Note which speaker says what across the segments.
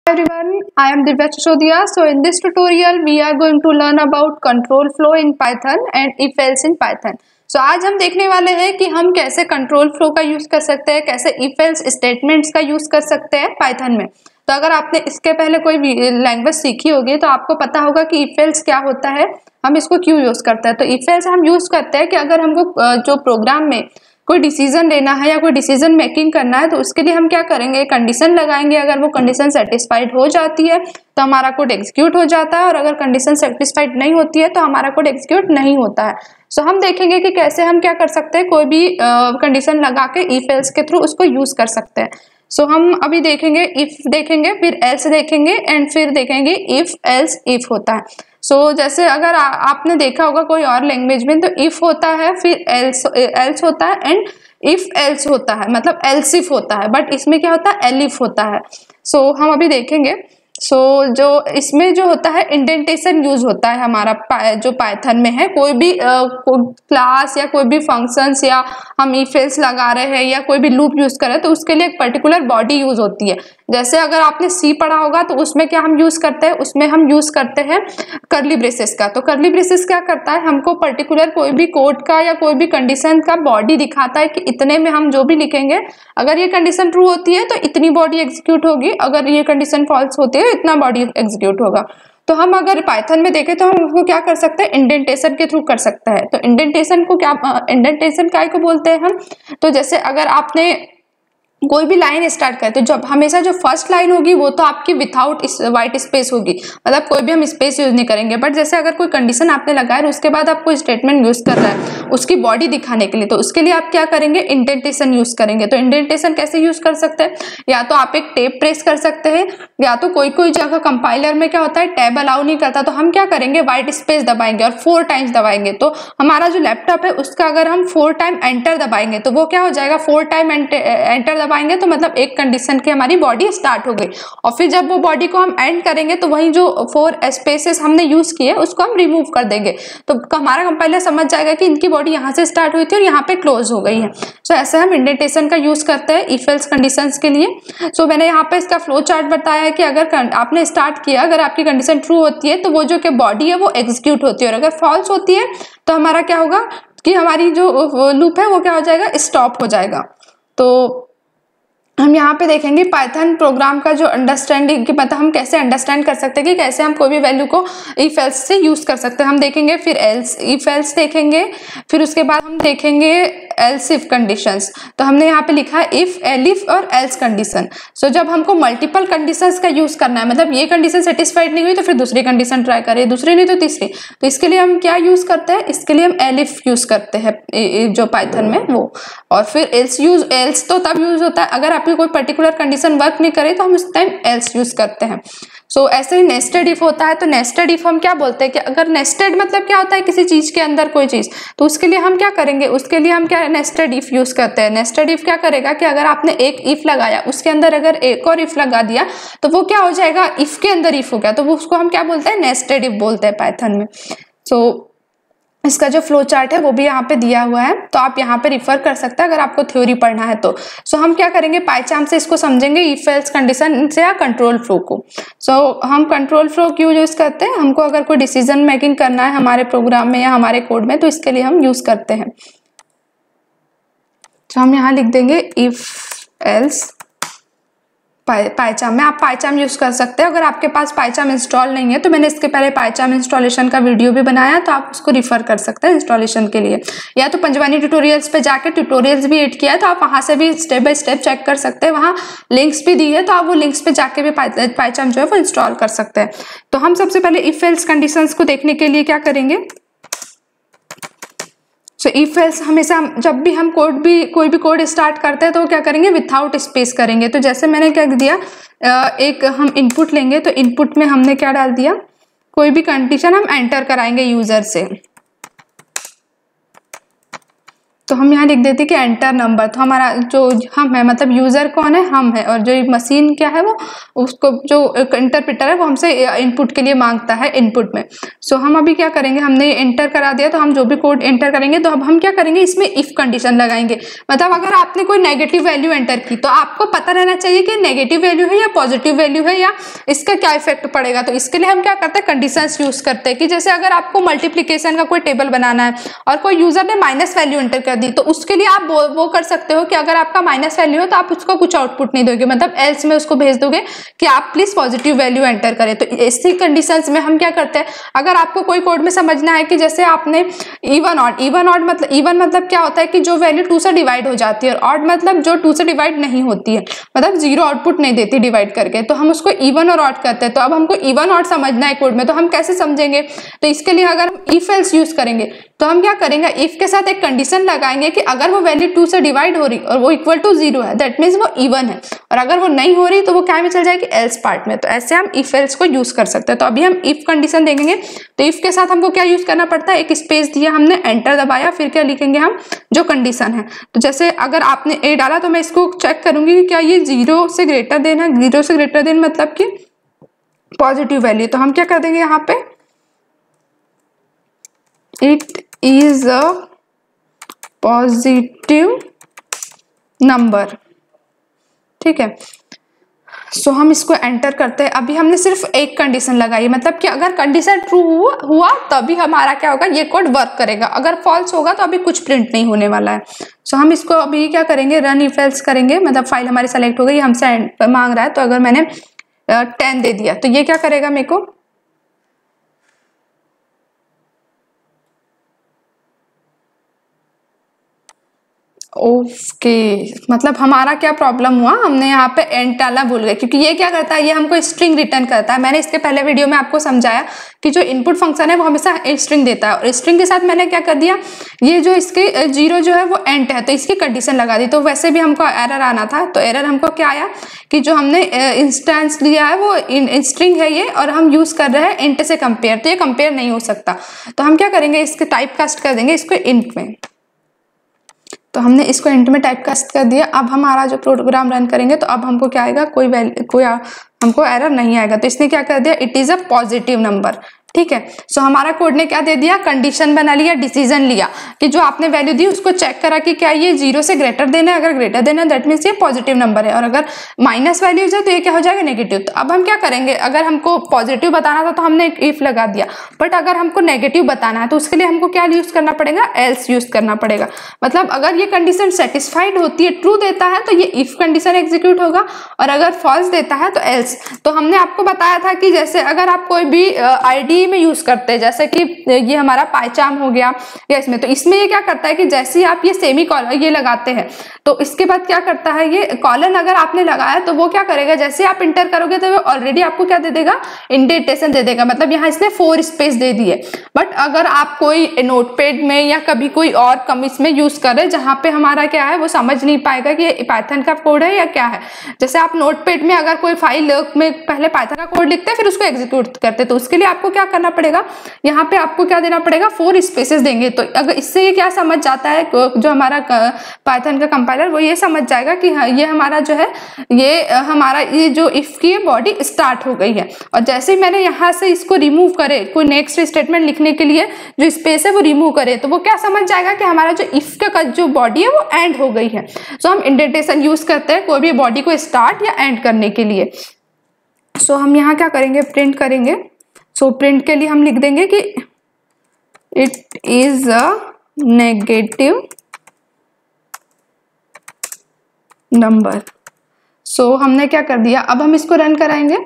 Speaker 1: Everyone, I am Divya Chachodia. So in this tutorial we are going to learn about control flow in Python and if else in Python. So आज हम देखने वाले हैं कि हम कैसे control flow का यूज कर सकते हैं, कैसे if else स्टेटमेंट्स का यूज कर सकते हैं पाइथन में। तो अगर आपने इसके पहले कोई लैंग्वेज सीखी होगी तो आपको पता होगा कि if else क्या होता है, हम इसको क्यों यूज करते हैं। तो if else हम यूज करते हैं कि अगर हमको जो प्रोग्राम में कोई डिसीजन लेना है या कोई डिसीजन मेकिंग करना है तो उसके लिए हम क्या करेंगे, कंडीशन लगाएंगे। अगर वो कंडीशन सेटिस्फाइड हो जाती है तो हमारा कोड एग्जीक्यूट हो जाता है, और अगर कंडीशन सेटिस्फाइड नहीं होती है तो हमारा कोड एग्जीक्यूट नहीं होता है। सो हम देखेंगे कि कैसे हम क्या कर सकते हैं, कोई भी कंडीशन लगा के इफ एल्स के थ्रू उसको यूज कर सकते हैं। सो हम अभी देखेंगे इफ देखेंगे, फिर एल्स देखेंगे एंड फिर देखेंगे इफ एल्स इफ होता है। सो जैसे अगर आपने देखा होगा कोई और लैंग्वेज में तो इफ होता है, फिर एल्स होता है एंड इफ एल्स होता है, मतलब एल्स इफ होता है, बट इसमें क्या होता है, एलिफ होता है। सो हम अभी देखेंगे। जो इसमें जो होता है इंडेंटेशन यूज होता है हमारा जो पाइथन में है, कोई भी क्लास या कोई भी फंक्शंस या हम इफ एल्स लगा रहे हैं या कोई भी लूप यूज कर रहे हैं तो उसके लिए एक पर्टिकुलर बॉडी यूज होती है। जैसे अगर आपने सी पढ़ा होगा तो उसमें क्या हम यूज करते हैं, उसमें हम यूज करते हैं कर्ली ब्रेसेस का। तो कर्ली ब्रेसेस क्या करता है, हमको पर्टिकुलर कोई भी कोड का या कोई भी कंडीशन का बॉडी दिखाता है कि इतने में हम जो भी लिखेंगे, अगर ये कंडीशन ट्रू होती है तो इतनी बॉडी एग्जीक्यूट होगी, अगर ये कंडीशन फॉल्स होती है इतना बॉडी एग्जीक्यूट होगा। तो हम अगर पाइथन में देखें तो हम उसको क्या कर सकते हैं, इंडेंटेशन के थ्रू कर सकते हैं। तो इंडेंटेशन को क्या, इंडेंटेशन काय को बोलते हैं हम, तो जैसे अगर आपने कोई भी लाइन स्टार्ट करते, जब हमेशा जो फर्स्ट लाइन होगी वो तो आपकी विथआउट व्हाइट स्पेस होगी, मतलब कोई भी हम स्पेस यूज नहीं करेंगे। बट जैसे अगर कोई कंडीशन आपने लगाया और उसके बाद आप कोई स्टेटमेंट यूज कर रहा है उसकी बॉडी दिखाने के लिए, तो उसके लिए आप क्या करेंगे, इंडेंटेशन यूज करेंगे। तो इंडेंटेशन कैसे यूज कर सकते हैं, या तो आप एक टैब प्रेस कर सकते हैं, या तो कोई कोई जगह कंपाइलर में क्या होता है टैब अलाउ नहीं करता, तो हम क्या करेंगे, व्हाइट स्पेस दबाएंगे और 4 टाइम्स दबाएंगे। तो हमारा जो लैपटॉप है उसका अगर हम 4 टाइम एंटर दबाएंगे तो वो क्या हो जाएगा, 4 टाइम एंटर दबाएंगे तो मतलब एक कंडीशन की हमारी बॉडी स्टार्ट हो गई, और फिर जब वो बॉडी को हम एंड करेंगे तो वही जो 4 स्पेसेस हमने यूज किए उसको हम रिमूव कर देंगे। तो हमारा कंपाइलर समझ जाएगा कि इनकी बॉडी यहाँ से स्टार्ट हुई थी और यहाँ पे क्लोज हो गई है। सो ऐसे हम इंडेंटेशन का यूज करते हैं इफ एल्स कंडीशंस के लिए। सो मैंने यहाँ पे इसका फ्लो चार्ट बताया है कि अगर आपने स्टार्ट किया, अगर आपकी कंडीशन ट्रू होती है तो वो जो बॉडी है वो एग्जीक्यूट होती है, और अगर फॉल्स होती है तो हमारा क्या होगा कि हमारी जो लूप है वो क्या हो जाएगा, स्टॉप हो जाएगा। तो हम यहाँ पे देखेंगे पाइथन प्रोग्राम का जो अंडरस्टैंडिंग की, मतलब हम कैसे अंडरस्टैंड कर सकते हैं कि कैसे हम कोई भी वैल्यू को इफ एल्स से यूज कर सकते हैं। हम देखेंगे, फिर एल्स इफ एल्स देखेंगे, फिर उसके बाद हम देखेंगे एल्स इफ कंडीशंस। तो हमने यहाँ पे लिखा है इफ, एलिफ और एल्स कंडीशन। सो जब हमको मल्टीपल कंडीशंस का यूज करना है, मतलब ये कंडीशन सेटिस्फाइड नहीं हुई तो फिर दूसरी कंडीशन ट्राई करें, दूसरी नहीं तो तीसरी, तो इसके लिए हम क्या यूज करते हैं, इसके लिए हम एलिफ यूज करते हैं जो पाइथन में वो। और फिर एल्स तो तब यूज होता है अगर आपकी कोई पर्टिकुलर कंडीशन वर्क नहीं करे तो हम उस टाइम एल्स यूज करते हैं। सो ऐसे ही नेस्टेड इफ होता है। तो नेस्टेड इफ हम क्या बोलते हैं कि अगर नेस्टेड मतलब क्या होता है, किसी चीज के अंदर कोई चीज, तो उसके लिए हम क्या करेंगे, उसके लिए हम क्या नेस्टेड इफ यूज करते हैं। नेस्टेड इफ क्या करेगा कि अगर आपने एक इफ लगाया उसके अंदर अगर एक और इफ लगा दिया तो वो क्या हो जाएगा, इफ के अंदर इफ हो गया, तो वो उसको हम क्या बोलते हैं, नेस्टेड इफ बोलते हैं पाइथन में। सो इसका जो फ्लो चार्ट है वो भी यहाँ पे दिया हुआ है, तो आप यहाँ पे रिफर कर सकते हैं अगर आपको थ्योरी पढ़ना है तो। सो हम क्या करेंगे, पाइचाम से इसको समझेंगे इफ एल्स कंडीशन से या कंट्रोल फ्लो को। सो हम कंट्रोल फ्लो क्यों यूज करते हैं, हमको अगर कोई डिसीजन मेकिंग करना है हमारे प्रोग्राम में या हमारे कोड में तो इसके लिए हम यूज करते हैं। तो हम यहाँ लिख देंगे इफ एल्स पाइचाम में। आप पाइचाम यूज कर सकते हैं। अगर आपके पास पाइचाम इंस्टॉल नहीं है तो मैंने इसके पहले पाइचाम इंस्टॉलेशन का वीडियो भी बनाया, तो आप उसको रिफर कर सकते हैं इंस्टॉलेशन के लिए, या तो पंजवानी ट्यूटोरियल्स पे जाके ट्यूटोरियल्स भी एड किया है तो आप वहां से भी स्टेप बाय स्टेप चेक कर सकते हैं, वहां लिंक्स भी दी है तो आप वो लिंक्स पे जाके भी पाइचाम जो है वो इंस्टॉल कर सकते हैं। तो हम सबसे पहले इफ एल्स कंडीशंस को देखने के लिए क्या करेंगे, सो इफ एल्स हमेशा जब भी हम कोई भी कोड स्टार्ट करते हैं तो क्या करेंगे, विथआउट स्पेस करेंगे। तो जैसे मैंने क्या दिया, एक हम इनपुट लेंगे, तो इनपुट में हमने क्या डाल दिया, कोई भी कंडीशन हम एंटर कराएंगे यूजर से। तो हम यहाँ लिख देते हैं कि एंटर नंबर। तो हमारा जो हम है मतलब यूज़र कौन है, हम है, और जो मशीन क्या है वो उसको जो इंटरप्रेटर है वो हमसे इनपुट के लिए मांगता है इनपुट में। सो हम अभी क्या करेंगे, हमने एंटर करा दिया तो हम जो भी कोड एंटर करेंगे तो अब हम क्या करेंगे इसमें इफ कंडीशन लगाएंगे। मतलब अगर आपने कोई नेगेटिव वैल्यू एंटर की तो आपको पता रहना चाहिए कि नेगेटिव वैल्यू है या पॉजिटिव वैल्यू है या इसका क्या इफेक्ट पड़ेगा। तो इसके लिए हम क्या करते हैं, कंडीशंस यूज करते हैं कि जैसे अगर आपको मल्टीप्लिकेशन का कोई टेबल बनाना है और कोई यूजर ने माइनस वैल्यू एंटर कर दी तो उसके लिए आप वो कर सकते हो कि अगर आपका माइनस वैल्यू हो तो आप उसको कुछ आउटपुट नहीं दोगे, मतलब एल्स में उसको भेज दोगे कि आप प्लीज पॉजिटिव वैल्यू एंटर करें। तो ऐसी कंडीशंस में हम क्या करते हैं, अगर आपको कोई कोड में समझना है कि जैसे आपने इवन ऑड मतलब क्या होता है कि जो वैल्यू 2 से डिवाइड हो जाती है, और ऑड मतलब जो 2 से डिवाइड नहीं होती है, मतलब जीरो आउटपुट नहीं देती डिवाइड करके, तो हम उसको इवन और ऑड करते हैं। तो अब हमको इवन ऑड समझना है कोड में, तो हम कैसे समझेंगे, तो इसके लिए अगर हम इफ एल्स यूज करेंगे तो हम क्या करेंगे, इफ के साथ एक कंडीशन लगाएंगे कि अगर वो वैल्यू 2 से डिवाइड हो रही और वो इक्वल टू 0 है दैट मीन्स वो इवन है, और अगर वो नहीं हो रही तो वो क्या में चल जाएगी, एल्स पार्ट में। तो ऐसे हम इफ एल्स को यूज कर सकते हैं। तो अभी हम इफ कंडीशन देखेंगे, तो इफ के साथ हमको क्या यूज करना पड़ता है, एक स्पेस दिया हमने, एंटर दबाया, फिर क्या लिखेंगे हम जो कंडीशन है। तो जैसे अगर आपने ए डाला तो मैं इसको चेक करूंगी कि क्या ये 0 से ग्रेटर देन है, 0 से ग्रेटर देन मतलब कि पॉजिटिव वैल्यू। तो हम क्या कर देंगे यहाँ पे, it is a positive number, ठीक है। सो हम इसको एंटर करते हैं। अभी हमने सिर्फ एक कंडीशन लगाई, मतलब कि अगर कंडीशन ट्रू हुआ तभी हमारा क्या होगा, ये कोड वर्क करेगा, अगर फॉल्स होगा तो अभी कुछ प्रिंट नहीं होने वाला है। सो हम इसको अभी क्या करेंगे, रन इफ एल्स करेंगे, मतलब फाइल हमारी सेलेक्ट हो गई, हमसे मांग रहा है। तो अगर मैंने 10 दे दिया तो ये क्या करेगा मेरे को, ओके मतलब हमारा क्या प्रॉब्लम हुआ, हमने यहाँ पे एंड डालना भूल गए, क्योंकि ये क्या करता है, ये हमको स्ट्रिंग रिटर्न करता है। मैंने इसके पहले वीडियो में आपको समझाया कि जो इनपुट फंक्शन है वो हमेशा स्ट्रिंग देता है, और स्ट्रिंग के साथ मैंने क्या कर दिया, ये जो इसके 0 जो है वो एंड है, तो इसकी कंडीशन लगा दी। तो वैसे भी हमको एरर आना था, तो एरर हमको क्या आया कि जो हमने इंस्टेंस लिया है वो स्ट्रिंग है ये, और हम यूज कर रहे हैं इंट से कंपेयर, तो ये कंपेयर नहीं हो सकता। तो हम क्या करेंगे, इसके टाइप कास्ट कर देंगे इसको इंट में। तो हमने इसको इंट में टाइप कास्ट कर दिया। अब हमारा जो प्रोग्राम रन करेंगे तो अब हमको क्या आएगा, कोई हमको एरर नहीं आएगा। तो इसने क्या कर दिया, it is a positive number, ठीक है। सो हमारा कोड ने क्या दे दिया, कंडीशन बना लिया, डिसीजन लिया कि जो आपने वैल्यू दी उसको चेक करा कि क्या ये 0 से ग्रेटर देना है, अगर ग्रेटर देना है दैट मीन्स ये पॉजिटिव नंबर है, और अगर माइनस वैल्यूज है तो ये क्या हो जाएगा, नेगेटिव। तो अब हम क्या करेंगे, अगर हमको पॉजिटिव बताना था तो हमने एक इफ लगा दिया, बट अगर हमको नेगेटिव बताना है तो उसके लिए हमको क्या यूज करना पड़ेगा, एल्स यूज करना पड़ेगा। मतलब अगर ये कंडीशन सेटिस्फाइड होती है, ट्रू देता है तो ये इफ कंडीशन एग्जीक्यूट होगा, और अगर फॉल्स देता है तो एल्स। तो हमने आपको बताया था कि जैसे अगर आप कोई भी आईडी में यूज करते हैं, जैसे कि ये हमारा पाइचाम हो गया या इसमें, तो इसमें ये क्या करता है कि जैसे ही आप ये सेमी कॉलन ये लगाते हैं तो इसके बाद क्या करता है, ये कॉलन अगर आपने लगाया तो वो क्या करेगा, जैसे आप इंटर करोगे तो वो ऑलरेडी आपको क्या दे देगा, इंडेंटेशन दे देगा। मतलब यहाँ इसने 4 स्पेस दे दी है, बट अगर आप कोई नोटपैड में या कभी कोई और कम इसमें यूज कर रहे हैं जहां पे हमारा क्या है वो समझ नहीं पाएगा कि ये पाइथन का कोड है या क्या है। जैसे आप नोटपैड में अगर कोई फाइल में पहले पाइथन का कोड लिखते हैं फिर उसको एग्जीक्यूट करते हैं, तो उसके लिए आपको क्या करना पड़ेगा, यहाँ पे आपको क्या देना पड़ेगा, 4 स्पेसेस देंगे। तो अगर इससे ये क्या समझ जाता है, जो हमारा पाइथन का कंपाइलर वो ये समझ जाएगा कि हाँ ये हमारा जो है ये हमारा ये जो इफ की बॉडी स्टार्ट हो गई है, और जैसे ही मैंने यहाँ से इसको रिमूव करे, कोई नेक्स्ट स्टेटमेंट लिखने के लिए जो स्पेस है वो रिमूव करे, तो वो क्या समझ जाएगा कि हमारा जो इफ का जो बॉडी है वो एंड हो गई है। सो हम इंडेंटेशन यूज करते हैं कोई भी बॉडी को स्टार्ट या एंड करने के लिए। सो हम यहाँ क्या करेंगे, प्रिंट करेंगे। सो प्रिंट के लिए हम लिख देंगे कि it is a negative number. So हमने क्या कर दिया, अब हम इसको रन कराएंगे।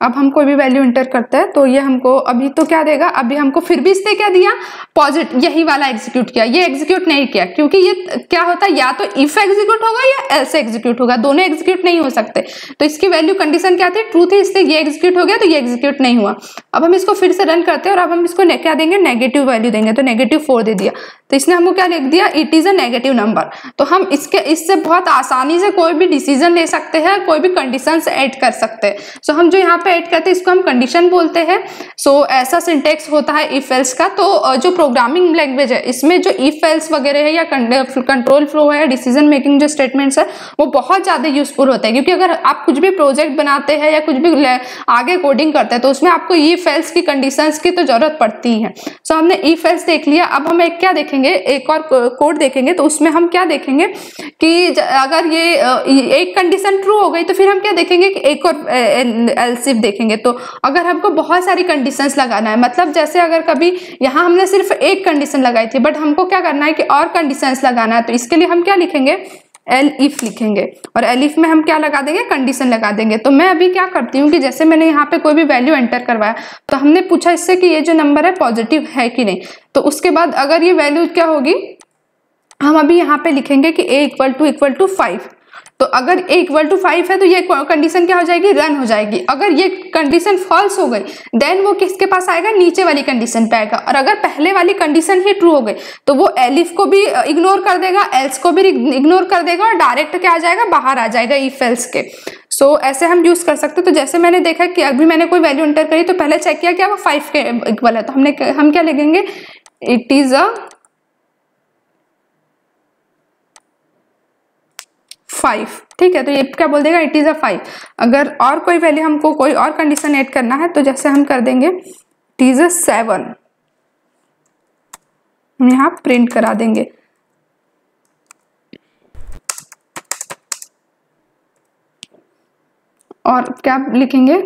Speaker 1: अब हम कोई भी वैल्यू इंटर करते हैं तो ये हमको अभी तो क्या देगा, अभी हमको फिर भी इसने क्या दिया, पॉजिटिव यही वाला एग्जीक्यूट किया, ये एग्जीक्यूट नहीं किया, क्योंकि ये क्या होता है या तो इफ एग्जीक्यूट होगा या एल्स एग्जीक्यूट होगा, दोनों एग्जीक्यूट नहीं हो सकते। तो इसकी वैल्यू कंडीशन क्या थी, ट्रू थी, इसलिए ये एग्जीक्यूट हो गया तो ये एग्जीक्यूट नहीं हुआ। अब हम इसको फिर से रन करते हैं और अब हम इसको क्या देंगे, नेगेटिव वैल्यू देंगे। तो -4 दे दिया, तो इसने हमको क्या लिख दिया, it is a negative number. तो हम इससे बहुत आसानी से कोई भी डिसीजन ले सकते हैं, कोई भी कंडीशन ऐड कर सकते हैं। सो हम जो यहाँ पे पे ऐड करते हैं इसको हम कंडीशन बोलते हैं। सो ऐसा सिंटेक्स होता है इफ एल्स का। तो जो प्रोग्रामिंग लैंग्वेज है इसमें जो इफ एल्स वगैरह है या कंट्रोल फ्लो है, डिसीजन मेकिंग जो स्टेटमेंट्स है वो बहुत ज्यादा यूजफुल होता है, क्योंकि अगर आप कुछ भी प्रोजेक्ट बनाते हैं या कुछ भी आगे कोडिंग करते हैं तो उसमें आपको इफ एल्स की कंडीशंस की तो जरूरत पड़ती है। सो हमने इफ एल्स देख लिया। अब हम एक क्या देखेंगे, एक और कोड देखेंगे। तो उसमें हम क्या देखेंगे कि अगर ये एक कंडीशन ट्रू हो गई तो फिर हम क्या देखेंगे कि एक और एल्स इफ देखेंगे। तो अगर हमको बहुत सारी कंडीशंस लगाना है, मतलब जैसे अगर कभी यहाँ हमने सिर्फ एक कंडीशन लगाई थी बट हमको क्या करना है कि और कंडीशंस लगाना है, तो इसके लिए हम क्या लिखेंगे, एल इफ लिखेंगे। और एल इफ में हम क्या लगा देंगे, कंडीशन लगा देंगे। तो मैं अभी क्या करती हूँ कि जैसे मैंने यहाँ पे कोई भी वैल्यू एंटर करवाया तो हमने पूछा इससे कि ये जो नंबर है पॉजिटिव है कि नहीं। तो उसके बाद अगर ये वैल्यू क्या होगी, हम अभी यहाँ पे लिखेंगे कि a इक्वल टू 5। तो अगर a इक्वल टू 5 है तो ये कंडीशन क्या हो जाएगी, रन हो जाएगी। अगर ये कंडीशन फॉल्स हो गई देन वो किसके पास आएगा, नीचे वाली कंडीशन पे आएगा। और अगर पहले वाली कंडीशन ही ट्रू हो गई तो वो एलिफ को भी इग्नोर कर देगा, एल्स को भी इग्नोर कर देगा और डायरेक्ट क्या आ जाएगा, बाहर आ जाएगा इफ एल्स के। सो ऐसे हम यूज कर सकते हैं। तो जैसे मैंने देखा कि अभी मैंने कोई वैल्यू एंटर करी तो पहले चेक किया क्या वो 5 के इक्वल है, तो हम क्या लिखेंगे, इट इज अ 5। ठीक है, तो ये क्या बोल देगा, इट इज अ 5। अगर और कोई वैल्यू हमको कोई और कंडीशन ऐड करना है तो जैसे हम कर देंगे इट इज अ 7, हम यहाँ प्रिंट करा देंगे। और क्या लिखेंगे,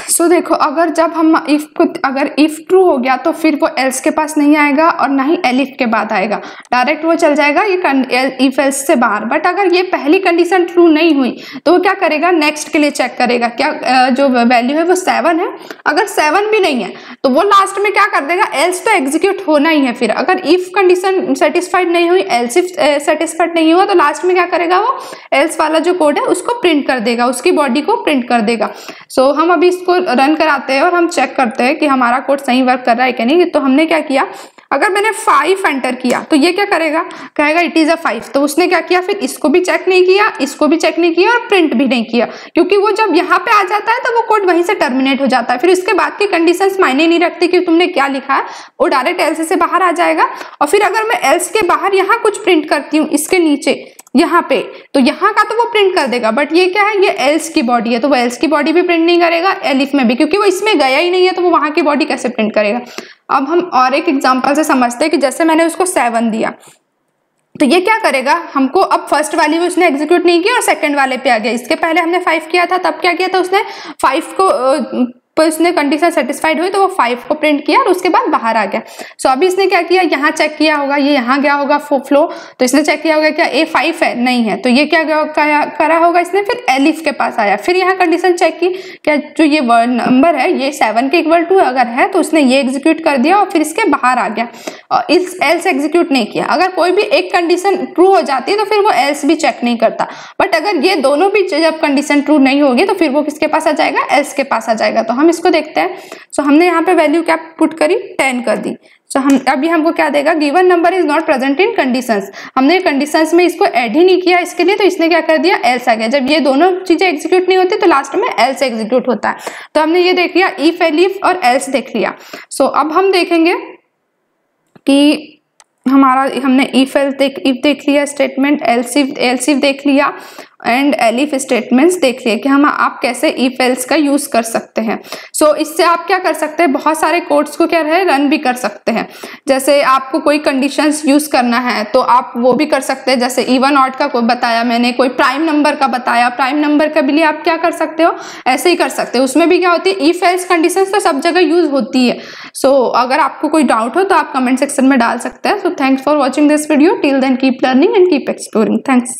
Speaker 1: सो देखो अगर जब हम अगर इफ ट्रू हो गया तो फिर वो एल्स के पास नहीं आएगा और ना ही एलिफ के बाद आएगा, डायरेक्ट वो चल जाएगा ये इफ एल्स से बाहर। बट अगर ये पहली कंडीशन ट्रू नहीं हुई तो वो क्या करेगा, नेक्स्ट के लिए चेक करेगा क्या जो वैल्यू है वो 7 है। अगर 7 भी नहीं है तो वो लास्ट में क्या कर देगा, एल्स तो एग्जीक्यूट होना ही है। फिर अगर इफ कंडीशन सेटिस्फाइड नहीं हुई, एल्स इफ सेटिस्फाइड नहीं हुआ तो लास्ट में क्या करेगा, वो एल्स वाला जो कोड है उसको प्रिंट कर देगा, उसकी बॉडी को प्रिंट कर देगा। सो हम अभी इसको रन कराते हैं और हम चेक करते हैं कि हमारा कोड सही वर्क कर रहा है कि नहीं। तो हमने क्या किया, अगर मैंने 5 एंटर किया तो ये क्या करेगा, कहेगा इट इज अ 5। तो उसने क्या किया, फिर इसको भी चेक नहीं किया, इसको भी चेक नहीं किया और प्रिंट भी नहीं किया, क्योंकि वो जब यहाँ पे आ जाता है तो वो कोड वहीं से टर्मिनेट हो जाता है। फिर उसके बाद की कंडीशंस मायने नहीं रखती कि तुमने क्या लिखा है, वो डायरेक्ट एल्स से बाहर आ जाएगा। और फिर अगर मैं एल्स के बाहर यहाँ कुछ प्रिंट करती हूँ इसके नीचे यहाँ पे, तो यहाँ का तो वो प्रिंट कर देगा, बट ये क्या है, ये एल्स की बॉडी है तो वो एल्स की बॉडी भी प्रिंट नहीं करेगा, एलिफ में भी, क्योंकि वो इसमें गया ही नहीं है तो वो वहां की बॉडी कैसे प्रिंट करेगा। अब हम और एक एग्जांपल से समझते हैं कि जैसे मैंने उसको 7 दिया तो ये क्या करेगा, हमको अब फर्स्ट वाली भी उसने एग्जीक्यूट नहीं किया और सेकंड वाले पे आ गया। इसके पहले हमने 5 किया था, तब क्या किया था उसने 5 को उसने कंडीशन सेटिस्फाइड हुई तो वो 5 को प्रिंट किया और उसके बाद बाहर आ गया। सो अभी इसने क्या किया, यहाँ चेक किया होगा, ये यहाँ गया होगा फ्लो, तो इसने चेक किया होगा क्या ए 5 है, नहीं है, तो ये क्या करा होगा इसने, फिर एलिफ के पास आया, फिर यहाँ कंडीशन चेक की क्या जो ये वर्ड नंबर है ये 7 के इक्वल टू अगर है तो उसने ये एग्जीक्यूट कर दिया और फिर इसके बाहर आ गया और एल्स एग्जीक्यूट नहीं किया। अगर कोई भी एक कंडीशन ट्रू हो जाती है तो फिर वो एल्स भी चेक नहीं करता, बट अगर ये दोनों भी जब कंडीशन ट्रू नहीं होगी तो फिर वो किसके पास आ जाएगा, एल्स के पास आ जाएगा। तो हम इसको देखते हैं। सो हमने यहाँ पे वैल्यू क्या पुट करी, 10 कर दी। सो हम अभी हमको क्या देगा, given number is not present in conditions. हमने कंडीशंस में इसको ऐड ही नहीं किया इसके लिए, तो इसने क्या कर दिया, एल्स आ गया। जब ये दोनों चीजें एग्जीक्यूट नहीं होती तो लास्ट में एल्स एग्जीक्यूट होता है। तो हमने ये देख लिया, इफ एलिफ और एल्स देख लिया। सो अब हम देखेंगे कि हमारा हमने इफ देख लिया स्टेटमेंट, एल्स इफ देख लिया एंड एलिफ स्टेटमेंट्स देख लिए कि हम आप कैसे इफ एल्स का यूज कर सकते हैं। सो इससे आप क्या कर सकते हैं, बहुत सारे कोड्स को क्या है रन भी कर सकते हैं। जैसे आपको कोई कंडीशंस यूज करना है तो आप वो भी कर सकते हैं, जैसे इवन ऑड का कोई बताया मैंने, कोई प्राइम नंबर का बताया, प्राइम नंबर का भी लिए आप क्या कर सकते हो, ऐसे ही कर सकते हो। उसमें भी क्या होती है, इफ एल्स कंडीशंस तो सब जगह यूज होती है। सो अगर आपको कोई डाउट हो तो आप कमेंट सेक्शन में डाल सकते हैं। So thanks for watching this video, till then keep learning and keep exploring. Thanks.